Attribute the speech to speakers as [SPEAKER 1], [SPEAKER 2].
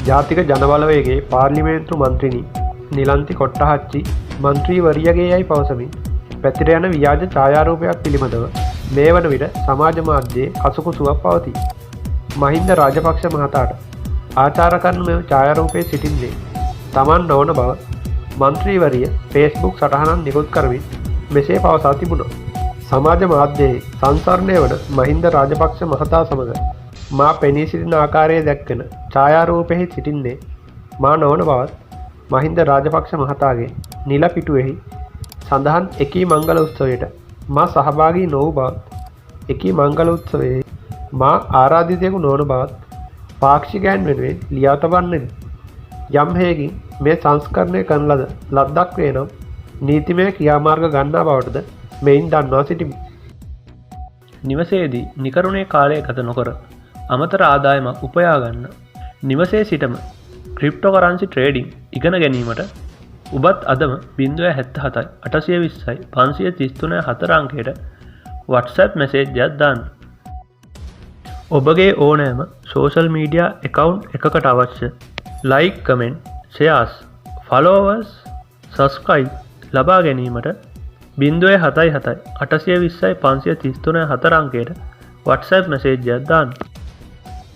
[SPEAKER 1] ජාතික ජනබලවේගේ පාර්ලිමේන්තු මන්ත්‍රිනි නිලන්ති කොට්ටහච්චි මන්ත්‍රීවරියගේ යයි පවසමින් පැතිර යන ව්‍යාජ ඡායාරූපයක් පිළිබඳව මේ වන විට සමාජ මාධ්‍යයේ අසුකුසුවක් පවතී. මහින්ද රාජපක්ෂ මහතාට ආචාර කරන මෙම ඡායාරූපයේ සිටින්නේ තමන් නොවන බව මන්ත්‍රීවරිය ෆේස්බුක් සටහනක් නිකුත් කරමින් මෙසේ පවසා තිබුණා. සමාජ මාධ්‍යයේ සංසරණය වන මහින්ද රාජපක්ෂ මහතා සමග මා පෙනී සිටින ආකාරයේ දැක්වෙන ඡායාරූපෙහි සිටින්නේ මා නොවන බවත් මහින්ද රාජපක්ෂ මහතාගේ නිල පිටුවෙහි සඳහන් එකී මංගල උත්සවයට මා සහභාගී නොවූ බවත් එකී මංගල උත්සවයේ මා ආරාධිතයෙකු නොවන බවත් පාක්ෂිකයන් වෙනුවෙන් ලියා තබන්නෙමි. යම් හේකින් මේ සංස්කරණය කරන ලද ලද්දක් වේ නම් නීතිමය ක්‍රියාමාර්ග ගන්නා බවටද මෙයින් දන්වා සිටිමි.
[SPEAKER 2] නිවසේදී නිකරුණේ කාලය ගත නොකර අමතර ආදායමක් උපයා ගන්න නිවසේ සිටම ක්‍රිප්ටෝකරන්සි ට්‍රේඩිං ඉගෙන ගැනීමට ඔබත් අදම 077 820 533 4 අංකයට WhatsApp මැසේජ් එකක් දාන්න. ඔබගේ ඕනෑම සෝෂල් මීඩියා account එකකට අවශ්‍ය like, comment, shares, followers, subscribe ලබා ගැනීමට 077 820 533 4 අංකයට WhatsApp මැසේජ් එකක් දාන්න.